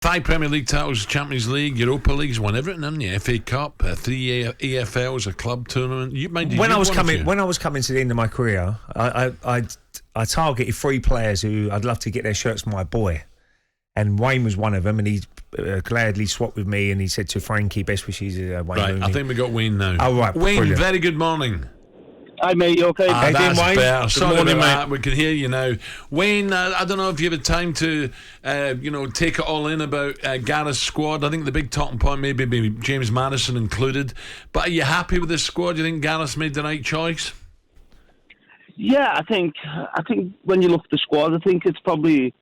5 Premier League titles, Champions League, Europa Leagues, won everything, haven't you? FA Cup, 3 EFLs, a club tournament. When I was coming to the end of my career, I targeted 3 players who I'd love to get their shirts for my boy, and Wayne was one of them. And he gladly swapped with me, and he said to Frankie, "Best wishes, Wayne Rooney." I think we got Wayne now. Oh right, Wayne, brilliant. very good morning. Hi mate, you okay? That's Wayne? better. Good Sorry morning, about mate. that. We can hear you now. Wayne, I don't know if you have time to, take it all in about Gareth's squad. I think the big talking point maybe be James Maddison included. But are you happy with this squad? Do you think Gareth's made the right choice? Yeah, I think when you look at the squad, I think it's probably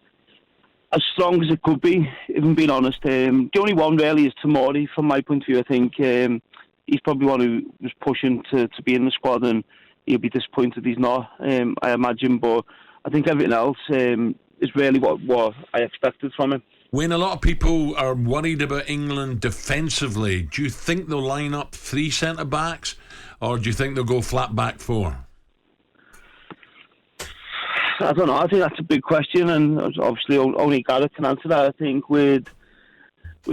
as strong as it could be, if I'm being honest. The only one really is Tomori, from my point of view. I think he's probably one who was pushing to be in the squad, and he'll be disappointed he's not, I imagine. But I think everything else is really what I expected from him. Wayne, a lot of people are worried about England defensively. Do you think they'll line up 3 centre-backs, or do you think they'll go flat back 4? I don't know. I think that's a big question, and obviously only Gareth can answer that. I think with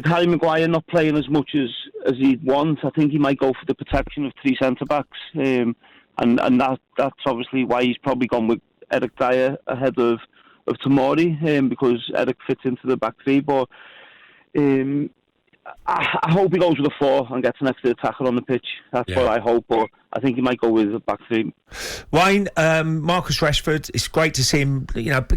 Harry Maguire not playing as much as he'd want, I think he might go for the protection of 3 centre-backs. And that's obviously why he's probably gone with Erik Dyer ahead of Tomori, because Erik fits into the back 3. But I hope he goes with a 4 and gets an extra attacker on the pitch. That's what I hope. But I think he might go with a back 3. Wayne, Marcus Rashford, it's great to see him,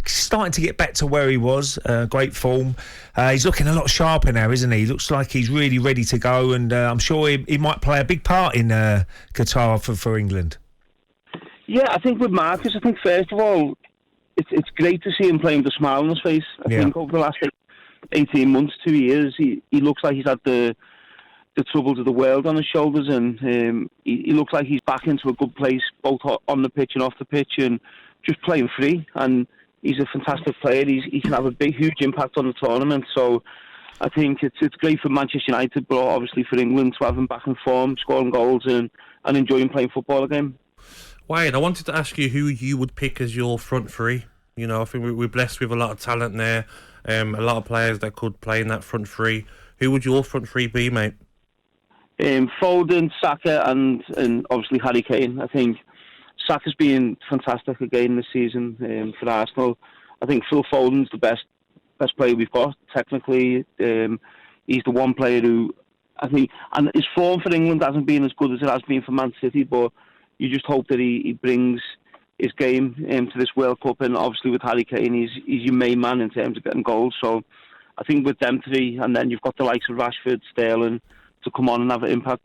starting to get back to where he was. Great form. He's looking a lot sharper now, isn't he? Looks like he's really ready to go, and I'm sure he might play a big part in Qatar for England. Yeah, I think with Marcus, first of all, it's great to see him playing with a smile on his face. I think over the last 18 months, 2 years, he looks like he's had the troubles of the world on his shoulders, and he looks like he's back into a good place, both on the pitch and off the pitch, and just playing free. And he's a fantastic player. He can have a huge impact on the tournament. So I think it's great for Manchester United, but obviously for England to have him back in form, scoring goals and enjoying playing football again. Wayne, I wanted to ask you who you would pick as your front 3. I think we're blessed with a lot of talent there, a lot of players that could play in that front 3. Who would your front 3 be, mate? Foden, Saka, and obviously Harry Kane. I think Saka's been fantastic again this season for Arsenal. I think Phil Foden's the best player we've got technically. He's the one player who I think, and his form for England hasn't been as good as it has been for Man City, but you just hope that he brings his game to this World Cup. And obviously with Harry Kane, he's your main man in terms of getting goals. So I think with them 3, and then you've got the likes of Rashford, Sterling to come on and have an impact.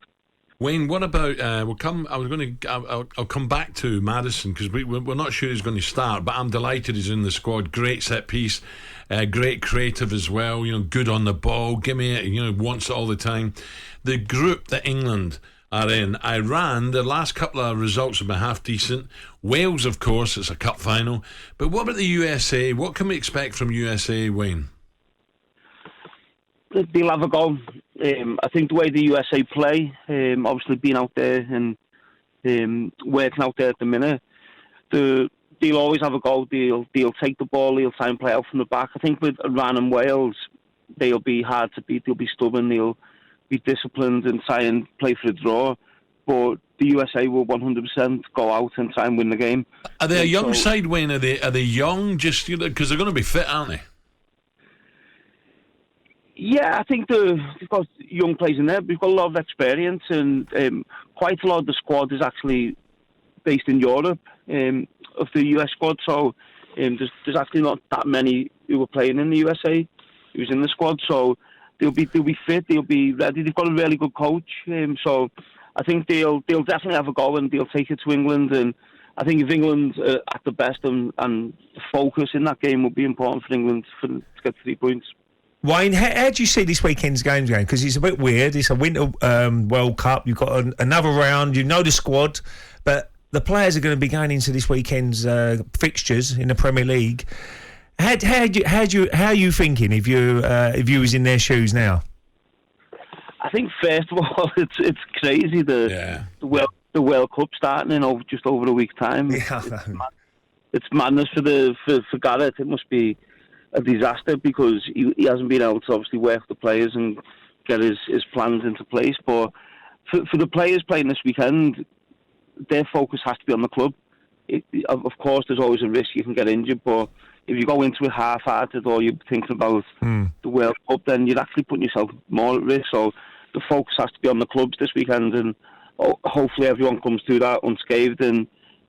Wayne, what about I'll come back to Maddison, because we're not sure he's going to start, but I'm delighted he's in the squad. Great set piece, great creative as well. Good on the ball. Give me it. Wants it all the time. The group that England are in, Iran, the last couple of results have been half decent. Wales, of course, it's a cup final. But what about the USA? What can we expect from USA, Wayne? They'll have a go. I think the way the USA play, obviously being out there and working out there at the minute, they'll always have a go. They'll take the ball, they'll try and play out from the back. I think with Iran and Wales, they'll be hard to beat, they'll be stubborn, they'll be disciplined and try and play for a draw. But the USA will 100% go out and try and win the game. Are they a young side, Wayne? Are they young? Just because they're going to be fit, aren't they? Yeah, I think they've got young players in there. We've got a lot of experience, and quite a lot of the squad is actually based in Europe of the US squad. So there's actually not that many who were playing in the USA who was in the squad. So they'll be fit, they'll be ready. They've got a really good coach. So I think they'll definitely have a go, and they'll take it to England. And I think if England are at the best and the focus in that game will be important for England to get 3 points. Wayne, how do you see this weekend's games going? Because it's a bit weird. It's a Winter World Cup. You've got another round. You know the squad, but the players are going to be going into this weekend's fixtures in the Premier League. How are you thinking if you was in their shoes now? I think first of all, it's crazy the World Cup starting in just over a week's time. Yeah, it's madness for Gareth. It must be a disaster because he hasn't been able to obviously work the players and get his plans into place. But for the players playing this weekend, their focus has to be on the club. Of course, there's always a risk you can get injured, but if you go into it half-hearted or you're thinking about the World Cup, then you're actually putting yourself more at risk. So the focus has to be on the clubs this weekend, and hopefully everyone comes through that unscathed, and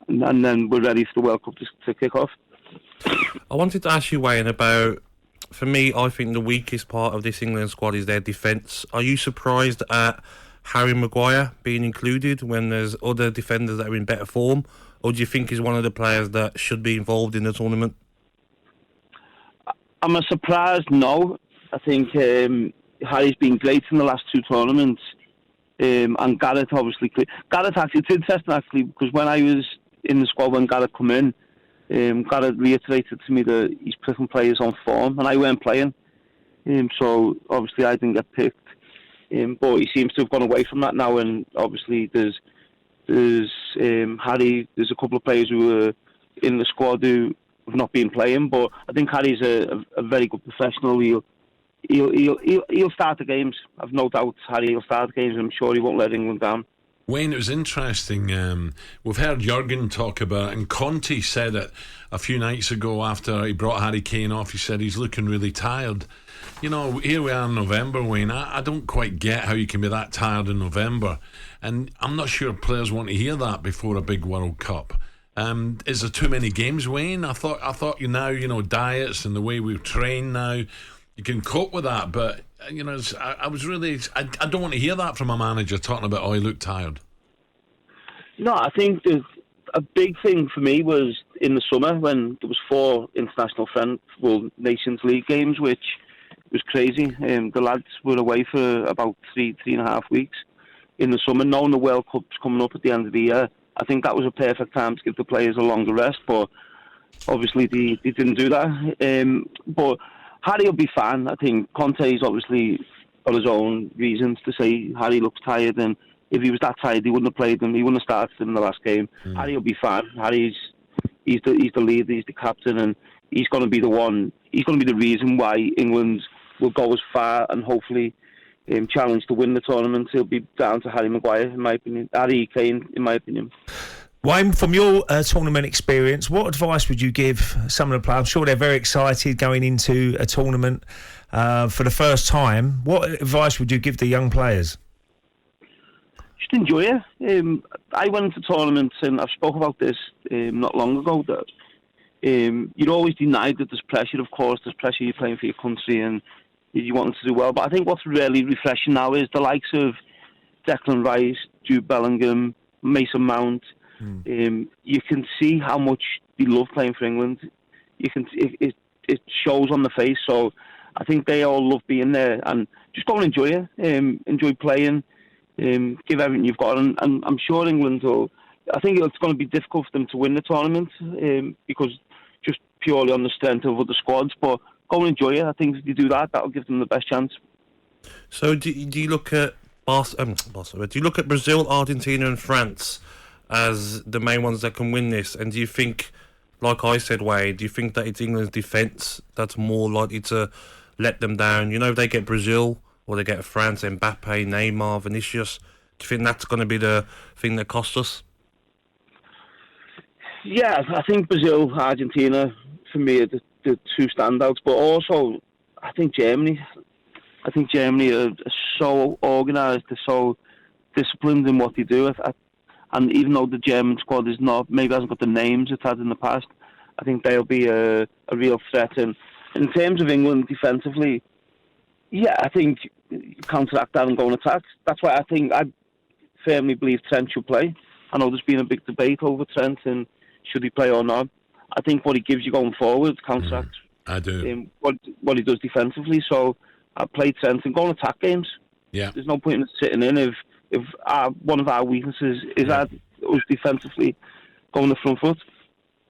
then we're ready for the World Cup to kick off. I wanted to ask you, Wayne, about, for me, I think the weakest part of this England squad is their defence. Are you surprised at Harry Maguire being included when there's other defenders that are in better form, or do you think he's one of the players that should be involved in the tournament? I'm a surprised no. I think Harry's been great in the last two tournaments, and Gareth obviously. Gareth actually, it's interesting actually, because when I was in the squad when Gareth come in, Gareth reiterated to me that he's picking players on form, and I weren't playing. So obviously I didn't get picked. But he seems to have gone away from that now, and obviously there's Harry. There's a couple of players who were in the squad who have not been playing, but I think Harry's a very good professional. He'll start the games. I've no doubt Harry will start the games. I'm sure he won't let England down. Wayne, it was interesting. We've heard Jurgen talk about it, and Conte said it a few nights ago after he brought Harry Kane off. He said he's looking really tired. You know, here we are in November, Wayne. I don't quite get how you can be that tired in November, and I'm not sure players want to hear that before a big World Cup. Is there too many games, Wayne? I thought you know, diets and the way we train now, you can cope with that. But you know, I don't want to hear that from a manager talking about, oh, he looked tired. No, I think a big thing for me was in the summer when there was 4 international Nations League games, which was crazy. The lads were away for about 3.5 weeks in the summer, knowing the World Cup's coming up at the end of the year. I think that was a perfect time to give the players a longer rest, but obviously they didn't do that. But Harry will be fine. I think Conte's obviously got his own reasons to say Harry looks tired, and if he was that tired, he wouldn't have played him. He wouldn't have started him in the last game. Harry will be fine. Harry's the leader, he's the captain, and he's going to be the one. He's going to be the reason why England will go as far and hopefully challenge to win the tournament. It'll be down to Harry Maguire, in my opinion. Harry Kane, in my opinion. Wayne, from your tournament experience, what advice would you give some of the players? I'm sure they're very excited going into a tournament for the first time. What advice would you give the young players? Just enjoy it. I went into tournaments, and I've spoke about this not long ago, that you're always denied that there's pressure. Of course, there's pressure. You're playing for your country and you want them to do well. But I think what's really refreshing now is the likes of Declan Rice, Jude Bellingham, Mason Mount. You can see how much they love playing for England. You can it shows on the face. So I think they all love being there, and just go and enjoy it. Enjoy playing. Give everything you've got, and I'm sure England will. I think it's going to be difficult for them to win the tournament because just purely on the strength of other squads. But go and enjoy it. I think if you do that, that'll give them the best chance. So do you look at do you look at Brazil, Argentina, and France as the main ones that can win this? And do you think, like I said, Wade, do you think that it's England's defence that's more likely to let them down? You know, if they get Brazil or they get France, Mbappe, Neymar, Vinicius, do you think that's going to be the thing that costs us? Yeah, I think Brazil, Argentina, for me, are the two standouts. But also, I think Germany. I think Germany are so organised, they're so disciplined in what they do. And even though the German squad is not, maybe hasn't got the names it had in the past, I think they'll be a real threat. And in terms of England defensively, yeah, I think counteract that and go and attack. That's why I firmly believe Trent should play. I know there's been a big debate over Trent and should he play or not. I think what he gives you going forward, counteract. I do. What he does defensively. So I play Trent and go and attack games. Yeah. There's no point in sitting in if one of our weaknesses is us defensively going the front foot.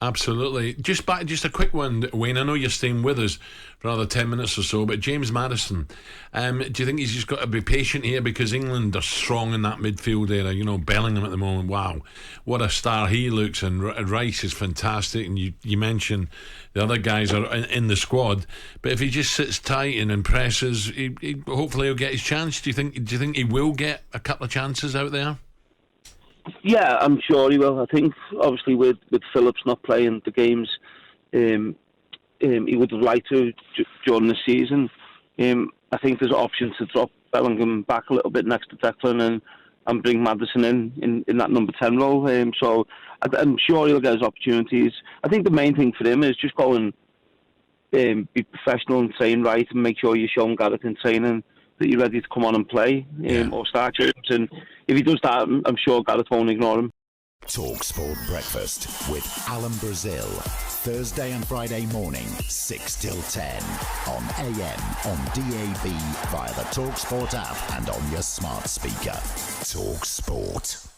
Absolutely. Just a quick one, Wayne. I know you're staying with us for another 10 minutes or so, but James Maddison, do you think he's just got to be patient here, because England are strong in that midfield area? You know, Bellingham at the moment, wow, what a star he looks, and Rice is fantastic, and you mentioned the other guys are in the squad, but if he just sits tight and impresses, hopefully he'll get his chance. Do you think he will get a couple of chances out there? Yeah, I'm sure he will. I think, obviously, with Phillips not playing the games he would have liked to during the season, I think there's options to drop Bellingham back a little bit next to Declan and bring Maddison in that number 10 role. So I'm sure he'll get his opportunities. I think the main thing for him is just go and be professional and train right, and make sure you're showing Gareth in training that you're ready to come on and play or start games. And if he does that, I'm sure Gareth won't ignore him. talkSPORT Breakfast with Alan Brazil. Thursday and Friday morning, 6 till 10. On AM, on DAB, via the talkSPORT app and on your smart speaker. talkSPORT.